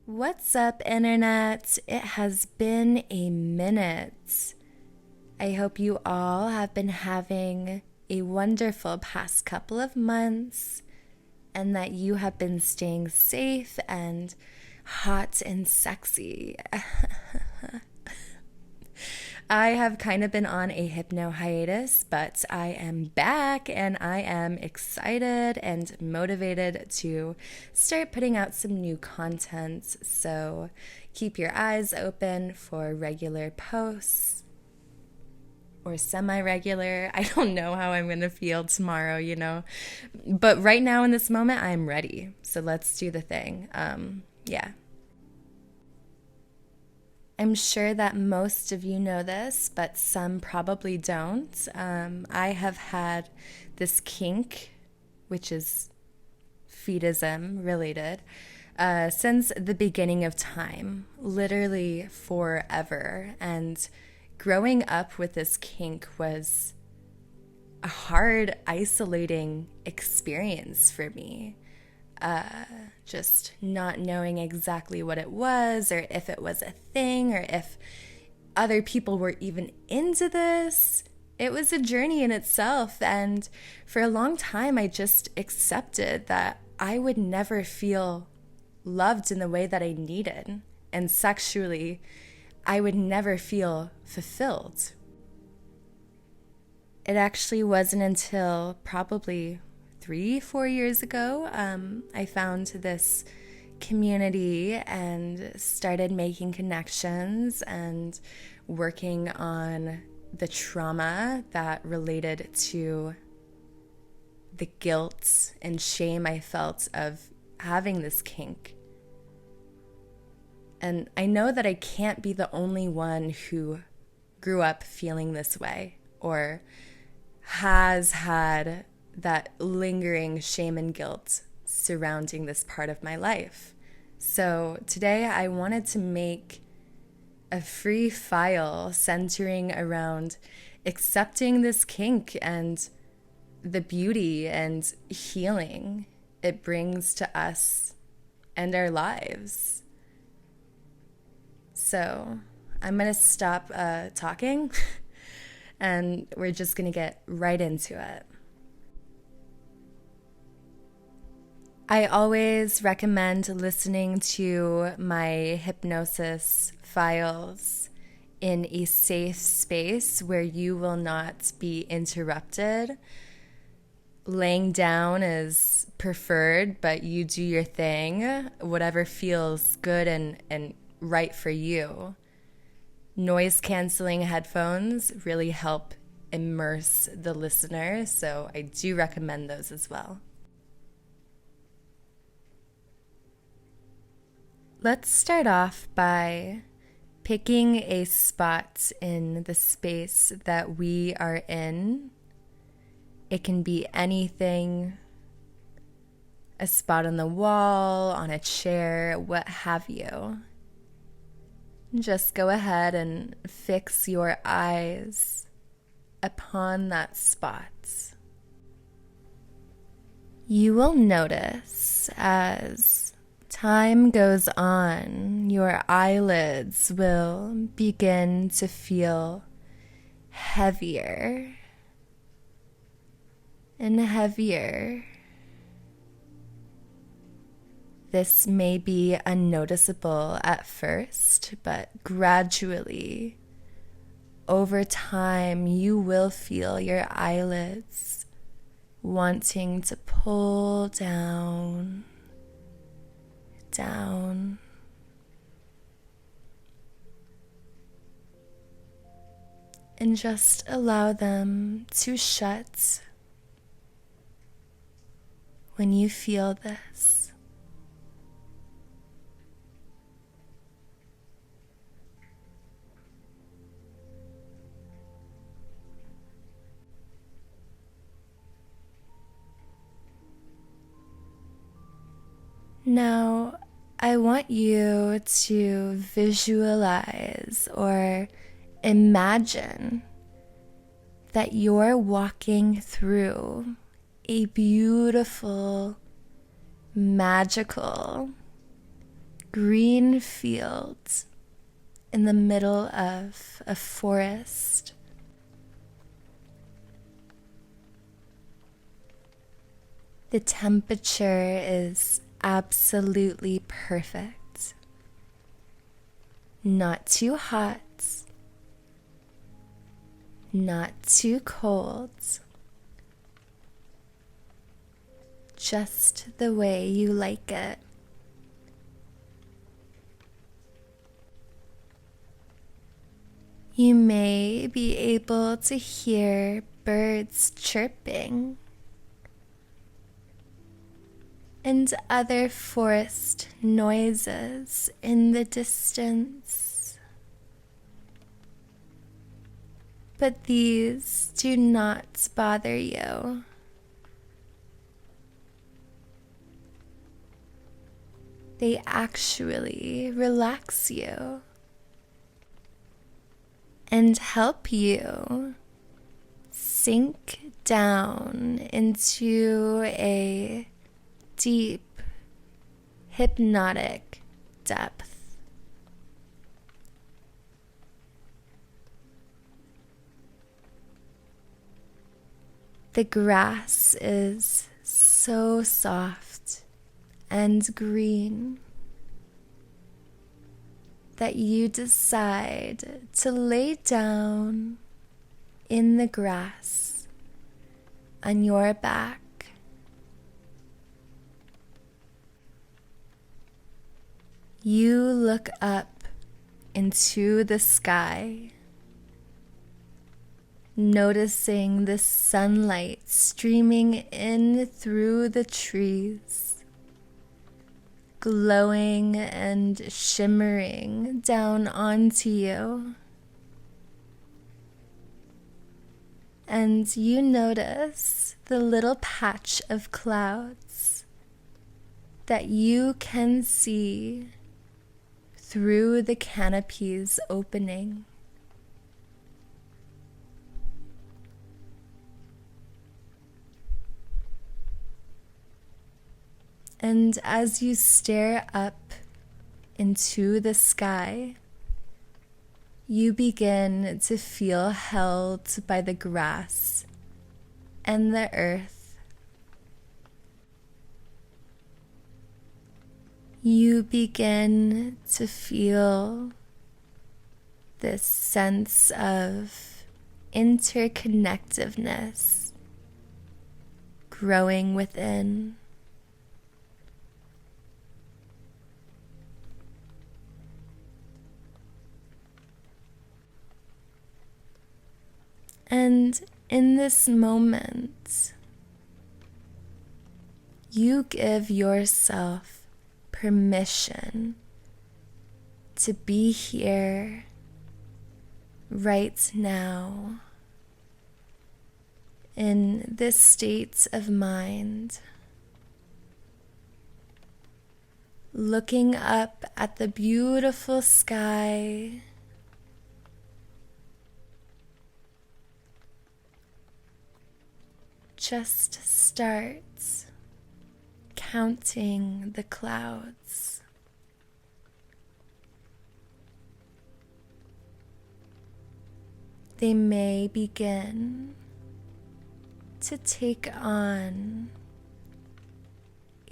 What's up, Internet? It has been a minute. I hope you all have been having a wonderful past couple of months and that you have been staying safe and hot and sexy. I have kind of been on a hypno hiatus, but I am back and I am excited and motivated to start putting out some new content. So keep your eyes open for regular posts or semi-regular. I don't know how I'm going to feel tomorrow. But right now in this moment, I'm ready. So let's do the thing. Yeah. I'm sure that most of you know this, but some probably don't. I have had this kink, which is feedism related, since the beginning of time, literally forever. And growing up with this kink was a hard, isolating experience for me. Just not knowing exactly what it was, or if it was a thing, or if other people were even into this. It was a journey in itself, and for a long time, I just accepted that I would never feel loved in the way that I needed, and sexually, I would never feel fulfilled. It actually wasn't until probably 3, 4 years ago, I found this community and started making connections and working on the trauma that related to the guilt and shame I felt of having this kink. And I know that I can't be the only one who grew up feeling this way or has had that lingering shame and guilt surrounding this part of my life. So today I wanted to make a free file centering around accepting this kink and the beauty and healing it brings to us and our lives. So I'm going to stop talking and we're just going to get right into it. I always recommend listening to my hypnosis files in a safe space where you will not be interrupted. Laying down is preferred, but you do your thing, whatever feels good and right for you. Noise canceling headphones really help immerse the listener, so I do recommend those as well. Let's start off by picking a spot in the space that we are in. It can be anything, a spot on the wall, on a chair, what have you. Just go ahead and fix your eyes upon that spot. You will notice as time goes on, your eyelids will begin to feel heavier and heavier. This may be unnoticeable at first, but gradually, over time, you will feel your eyelids wanting to pull down, and just allow them to shut when you feel this. Now, I want you to visualize or imagine that you're walking through a beautiful, magical, green field in the middle of a forest. The temperature is absolutely perfect. Not too hot, not too cold. Just the way you like it. You may be able to hear birds chirping and other forest noises in the distance. But these do not bother you. They actually relax you and help you sink down into a deep, hypnotic depth. The grass is so soft and green that you decide to lay down in the grass on your back. You look up into the sky, noticing the sunlight streaming in through the trees, glowing and shimmering down onto you. And you notice the little patch of clouds that you can see through the canopy's opening. And as you stare up into the sky, you begin to feel held by the grass and the earth. You begin to feel this sense of interconnectedness growing within. And in this moment, you give yourself permission to be here right now in this state of mind, looking up at the beautiful sky, just start counting the clouds. They may begin to take on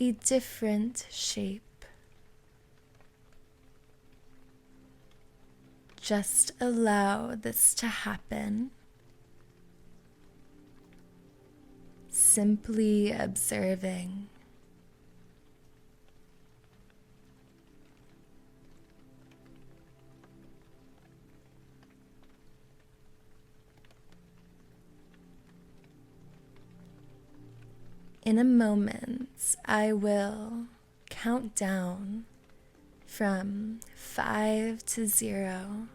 a different shape. Just allow this to happen. Simply observing. In a moment, I will count down from 5 to 0.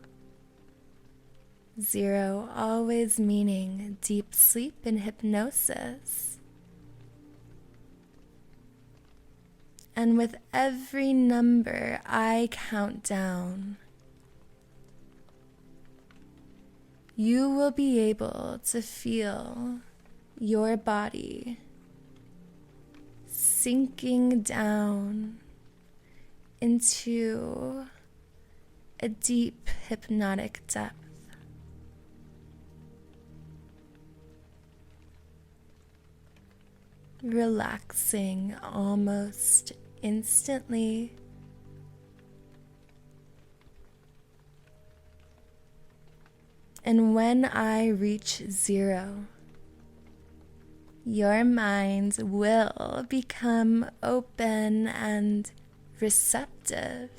0 always meaning deep sleep and hypnosis. And with every number I count down, you will be able to feel your body sinking down into a deep hypnotic depth. Relaxing almost instantly. And when I reach 0, your mind will become open and receptive,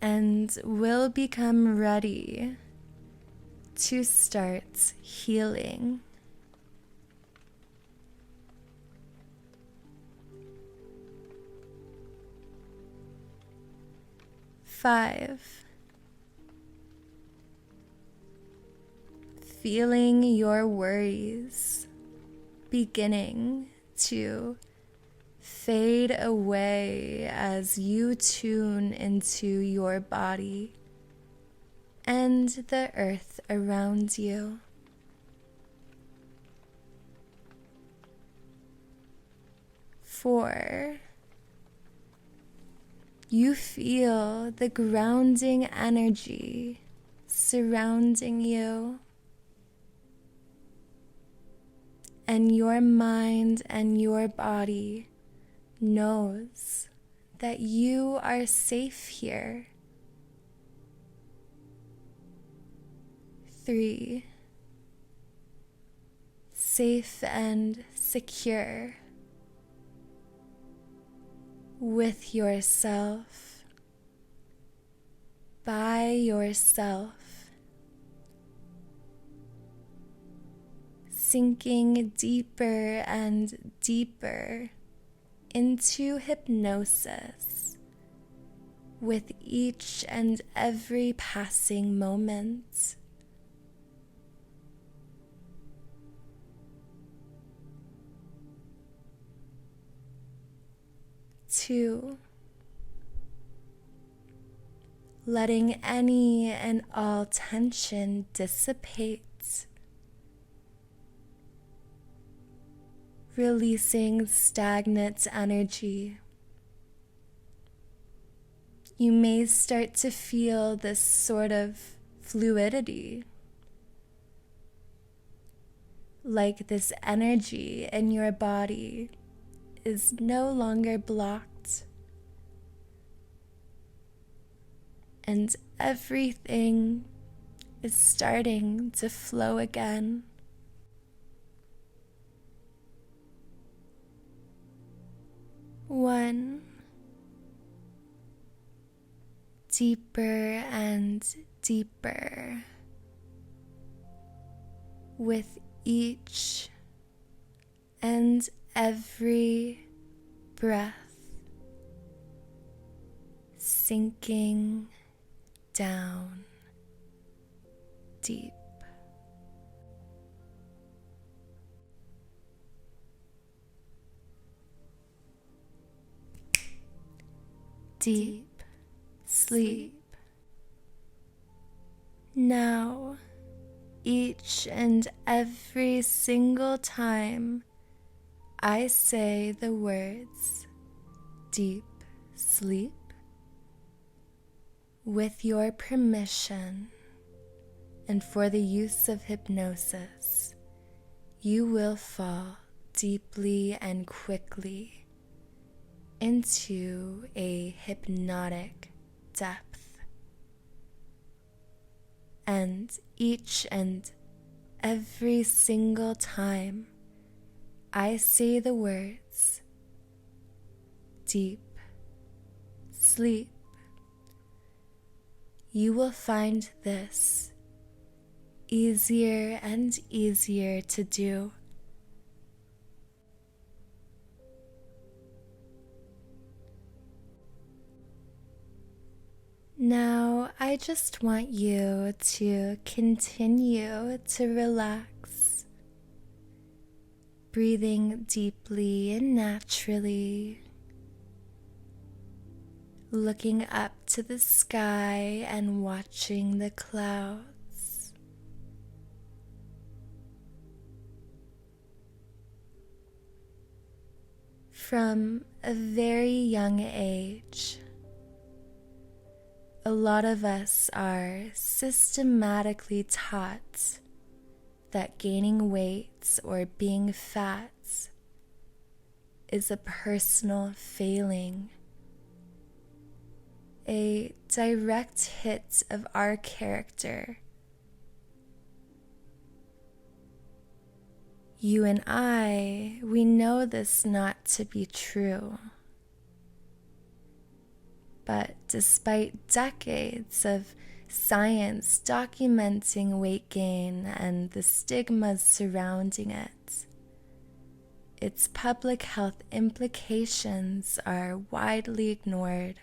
and will become ready to start healing. Five, feeling your worries beginning to fade away as you tune into your body and the earth around you. 4, you feel the grounding energy surrounding you, and your mind and your body knows that you are safe here. 3, safe and secure with yourself, by yourself, sinking deeper and deeper into hypnosis with each and every passing moment. 2, letting any and all tension dissipate, releasing stagnant energy. You may start to feel this sort of fluidity, like this energy in your body is no longer blocked, and everything is starting to flow again. 1, deeper and deeper with each and every breath, sinking down deep. Deep sleep. Now, each and every single time I say the words deep sleep, with your permission and for the use of hypnosis, you will fall deeply and quickly into a hypnotic depth. And each and every single time I say the words deep sleep, you will find this easier and easier to do. Now, I just want you to continue to relax, breathing deeply and naturally, looking up to the sky and watching the clouds. From a very young age, a lot of us are systematically taught that gaining weight or being fat is a personal failing, a direct hit of our character. You and I, we know this not to be true. But despite decades of science documenting weight gain and the stigmas surrounding it, its public health implications are widely ignored,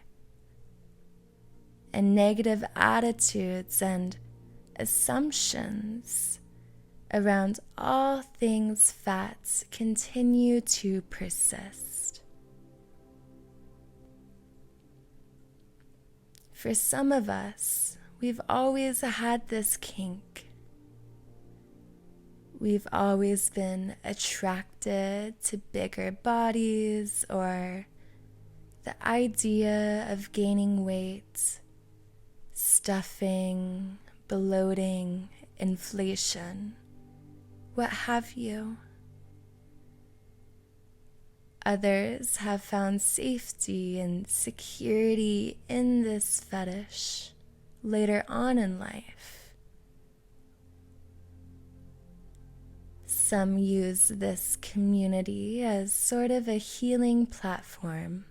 and negative attitudes and assumptions around all things fat continue to persist. For some of us, we've always had this kink. We've always been attracted to bigger bodies or the idea of gaining weight, stuffing, bloating, inflation, what have you. Others have found safety and security in this fetish later on in life. Some use this community as sort of a healing platform,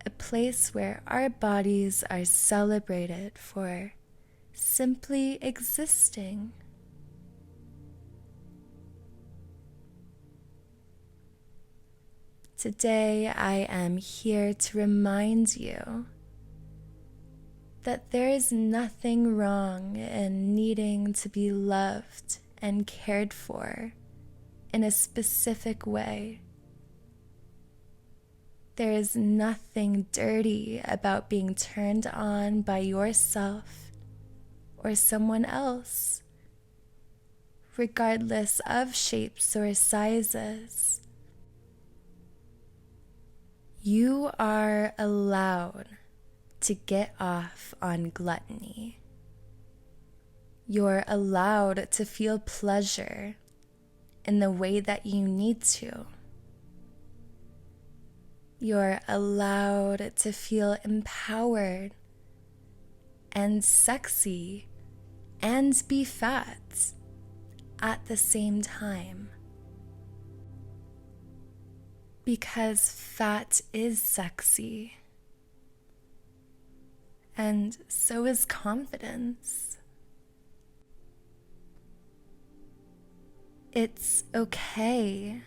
a place where our bodies are celebrated for simply existing. Today, I am here to remind you that there is nothing wrong in needing to be loved and cared for in a specific way. There is nothing dirty about being turned on by yourself or someone else, regardless of shapes or sizes. You are allowed to get off on gluttony. You're allowed to feel pleasure in the way that you need to. You're allowed to feel empowered and sexy and be fat at the same time. Because fat is sexy, and so is confidence. It's okay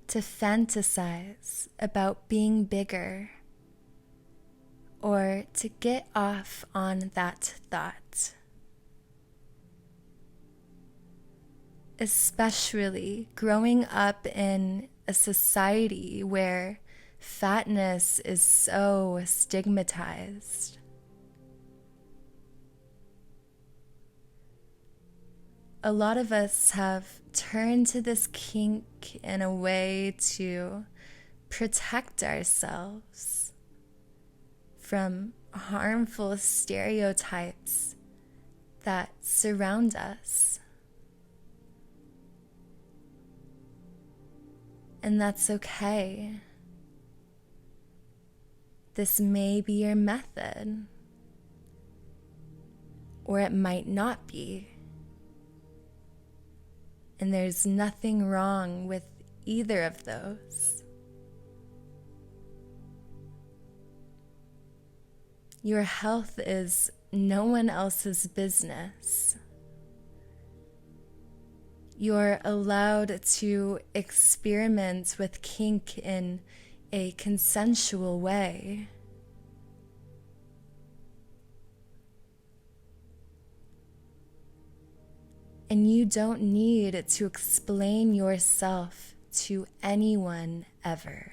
to fantasize about being bigger or to get off on that thought. Especially growing up in a society where fatness is so stigmatized. A lot of us have turned to this kink in a way to protect ourselves from harmful stereotypes that surround us. And that's okay. This may be your method, or it might not be. And there's nothing wrong with either of those. Your health is no one else's business. You're allowed to experiment with kink in a consensual way. And you don't need to explain yourself to anyone ever.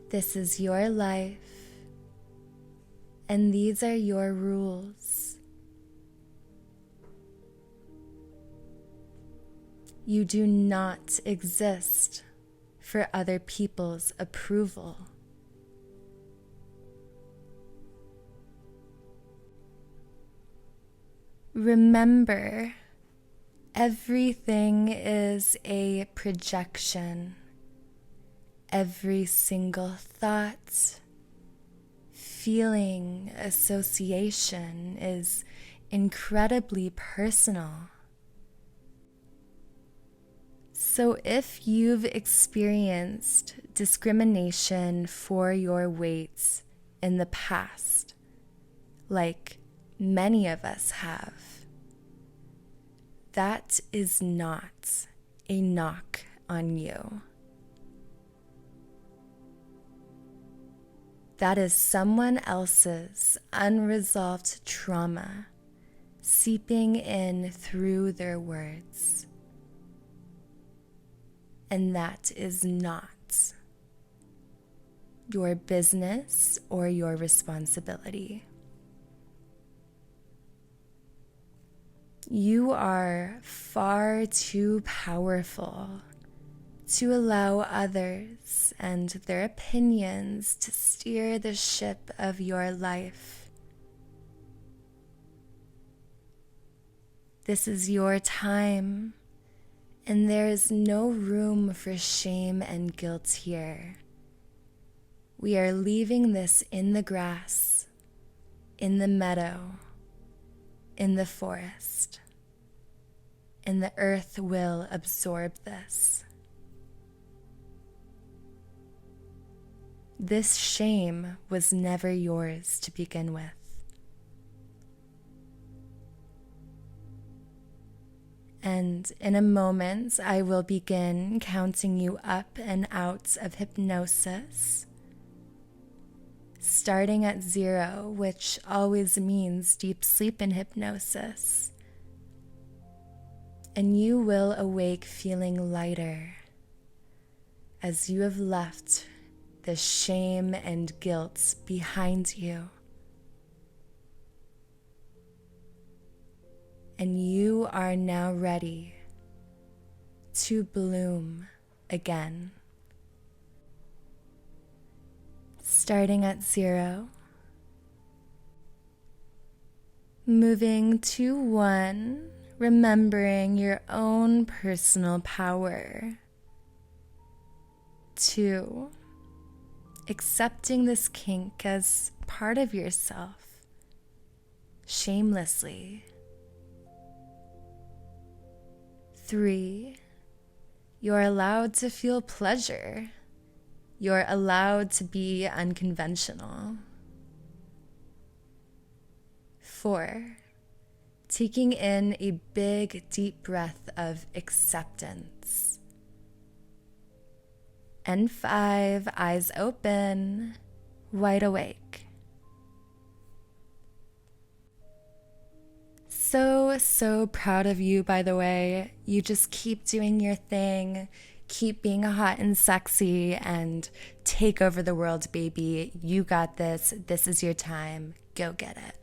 This is your life, and these are your rules. You do not exist for other people's approval. Remember, everything is a projection. Every single thought, feeling, association is incredibly personal. So if you've experienced discrimination for your weight in the past, like many of us have, that is not a knock on you. That is someone else's unresolved trauma seeping in through their words. And that is not your business or your responsibility. You are far too powerful to allow others and their opinions to steer the ship of your life. This is your time, and there is no room for shame and guilt here. We are leaving this in the grass, in the meadow, in the forest, and the earth will absorb this. This shame was never yours to begin with. And in a moment, I will begin counting you up and out of hypnosis, starting at 0, which always means deep sleep in hypnosis. And you will awake feeling lighter as you have left the shame and guilt behind you. And you are now ready to bloom again. Starting at 0, moving to 1, remembering your own personal power. 2, accepting this kink as part of yourself, shamelessly. 3, you're allowed to feel pleasure. You're allowed to be unconventional. 4, taking in a big, deep breath of acceptance. And 5, eyes open, wide awake. So proud of you, by the way. You just keep doing your thing, keep being hot and sexy, and take over the world, baby. You got this. This is your time. Go get it.